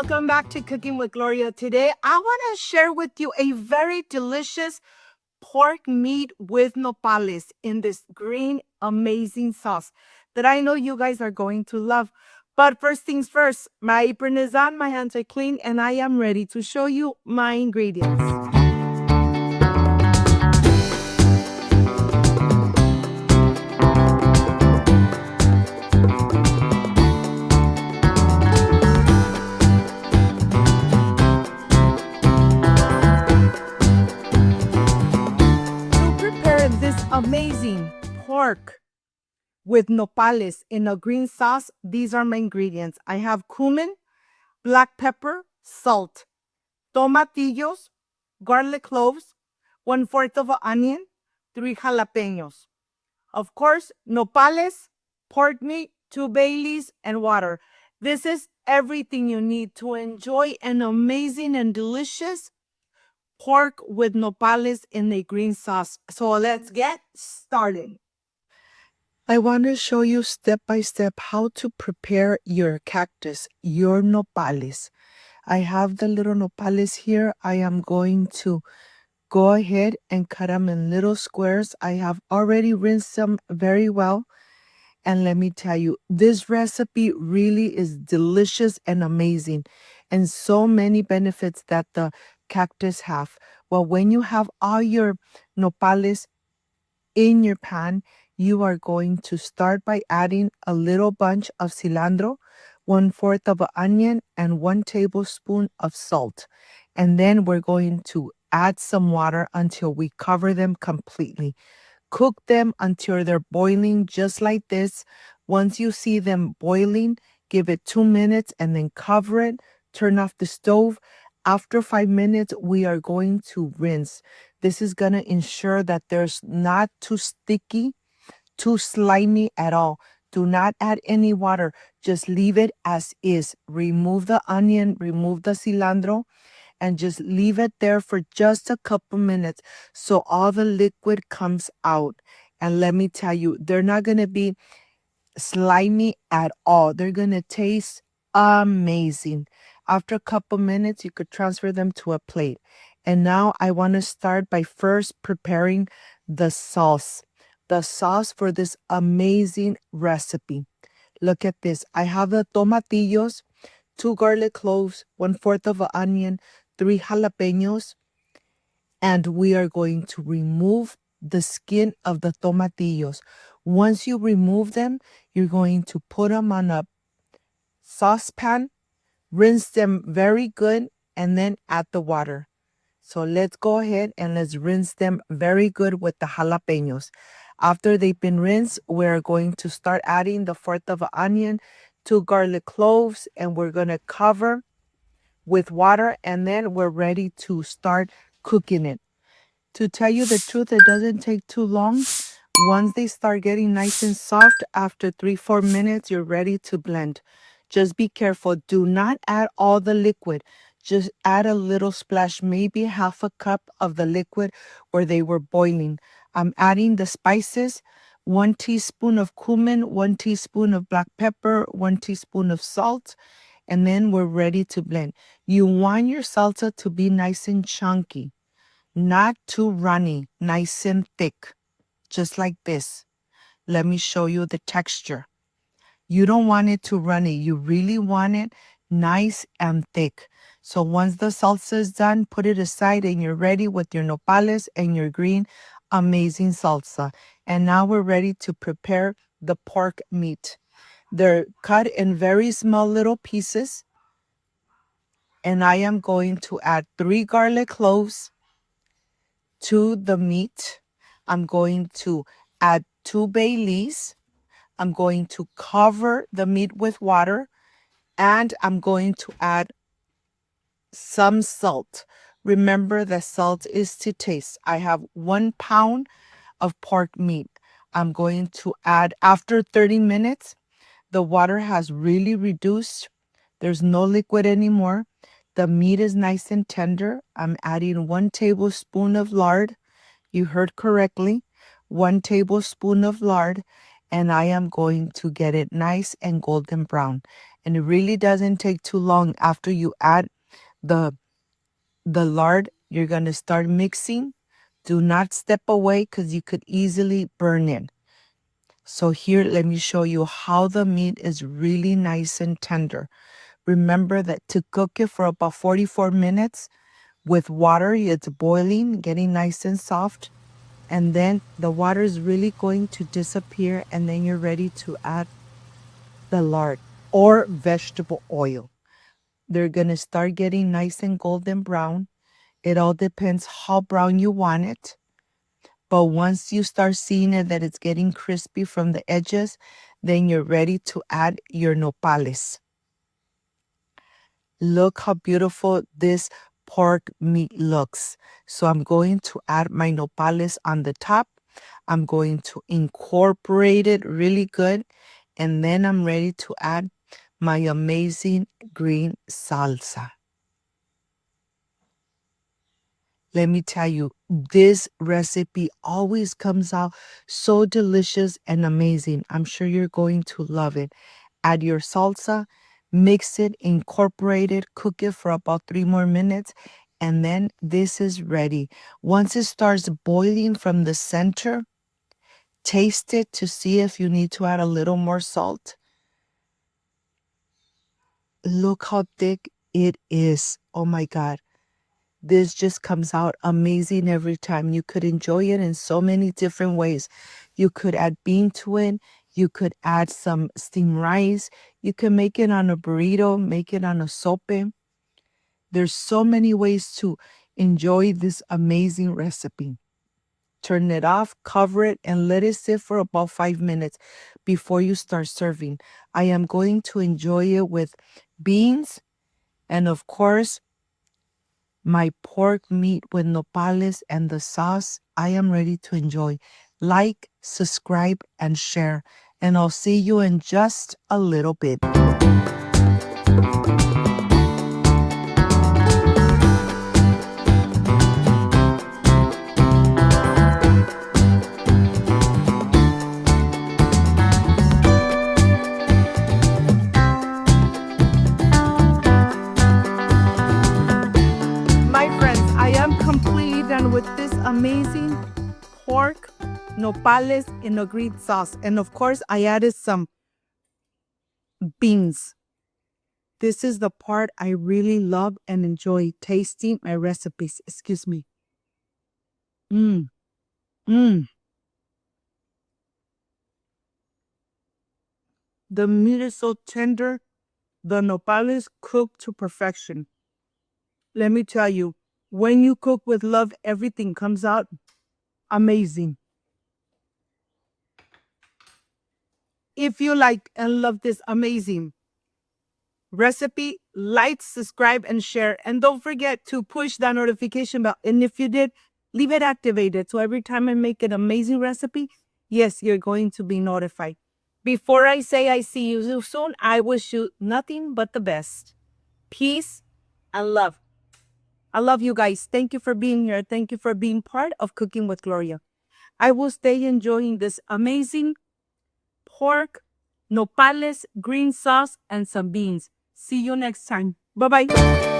welcome back to Cooking with Gloria. Today, I want to share with you a very delicious pork meat with nopales in this green, amazing sauce that I know you guys are going to love. But first things first, my apron is on, my hands are clean, and I am ready to show you my ingredients. Amazing pork with nopales in a green sauce. These are my ingredients. I have cumin, black pepper, salt, tomatillos, garlic cloves, 1/4 of an onion, 3 jalapeños. Of course, nopales, pork meat, 2 bay leaves, and water. This is everything you need to enjoy an amazing and delicious pork with nopales in a green sauce. So let's get started. I want to show you step by step how to prepare your cactus, your nopales. I have the little nopales here. I am going to go ahead and cut them in little squares. I have already rinsed them very well. And let me tell you, this recipe really is delicious and amazing, and so many benefits that the cactus have. Well, when you have all your nopales in your pan, you are going to start by adding a little bunch of cilantro, 1/4 of an onion, and 1 tablespoon of salt. And then we're going to add some water until we cover them completely. Cook them until they're boiling just like this. Once you see them boiling, give it 2 minutes and then cover it. Turn off the stove. After 5 minutes, we are going to rinse. This is going to ensure that there's not too sticky, too slimy at all. Do not add any water. Just leave it as is. Remove the onion, remove the cilantro, and just leave it there for just a couple minutes so all the liquid comes out. And let me tell you, they're not going to be slimy at all. They're going to taste amazing. After a couple minutes, you could transfer them to a plate. And now I want to start by first preparing the sauce for this amazing recipe. Look at this. I have the tomatillos, 2 garlic cloves, 1/4 of an onion, 3 jalapeños, and we are going to remove the skin of the tomatillos. Once you remove them, you're going to put them on a saucepan, rinse them very good, and then add the water. So let's go ahead and let's rinse them very good with the jalapeños. After they've been rinsed, we're going to start adding the 1/4 of an onion, 2 garlic cloves, and we're going to cover with water, and then we're ready to start cooking it. To tell you the truth, it doesn't take too long. Once they start getting nice and soft, after 3-4 minutes, you're ready to blend. Just be careful. Do not add all the liquid. Just add a little splash, maybe 1/2 cup of the liquid where they were boiling. I'm adding the spices, 1 teaspoon of cumin, 1 teaspoon of black pepper, 1 teaspoon of salt, and then we're ready to blend. You want your salsa to be nice and chunky, not too runny, nice and thick, just like this. Let me show you the texture. You don't want it too runny. You really want it nice and thick. So once the salsa is done, put it aside and you're ready with your nopales and your green, amazing salsa. And now we're ready to prepare the pork meat. They're cut in very small little pieces. And I am going to add 3 garlic cloves to the meat. I'm going to add 2 bay leaves. I'm going to cover the meat with water. And I'm going to add some salt. Remember that salt is to taste. I have 1 pound of pork meat. I'm going to add, after 30 minutes, the water has really reduced. There's no liquid anymore. The meat is nice and tender. I'm adding 1 tablespoon of lard. You heard correctly. 1 tablespoon of lard. and I am going to get it nice and golden brown. And it really doesn't take too long after you add the lard. You're going to start mixing. Do not step away because you could easily burn it. So here, let me show you how the meat is really nice and tender. Remember that to cook it for about 44 minutes with water, it's boiling, getting nice and soft. And then the water is really going to disappear, and then you're ready to add the lard or vegetable oil. They're going to start getting nice and golden brown. It all depends how brown you want it. But once you start seeing it that it's getting crispy from the edges, then you're ready to add your nopales. Look how beautiful this pork meat looks. So I'm going to add my nopales on the top. I'm going to incorporate it really good. And then I'm ready to add my amazing green salsa. Let me tell you, this recipe always comes out so delicious and amazing. I'm sure you're going to love it. Add your salsa, mix it, incorporate it, cook it for about 3 more minutes, and then this is ready. Once it starts boiling from the center, taste it to see if you need to add a little more salt. Look how thick it is. Oh my God. This just comes out amazing every time. You could enjoy it in so many different ways. You could add bean to it. You could add some steamed rice. You can make it on a burrito, make it on a sope. There's so many ways to enjoy this amazing recipe. Turn it off, cover it, and let it sit for about 5 minutes before you start serving. I am going to enjoy it with beans and, of course, my pork meat with nopales and the sauce. I am ready to enjoy. Like, subscribe, and share. And I'll see you in just a little bit. My friends, I am completely done with this amazing pork nopales in a green sauce. And of course, I added some beans. This is the part I really love and enjoy tasting my recipes. Excuse me. Mmm. Mmm. The meat is so tender. The nopales cook to perfection. Let me tell you, when you cook with love, everything comes out amazing. If you like and love this amazing recipe, like, subscribe, and share. And don't forget to push that notification bell. And if you did, leave it activated. So every time I make an amazing recipe, yes, you're going to be notified. Before I say I see you soon, I wish you nothing but the best. Peace and love. I love you guys. Thank you for being here. Thank you for being part of Cooking with Gloria. I will stay enjoying this amazing pork, nopales, green sauce, and some beans. See you next time. Bye-bye.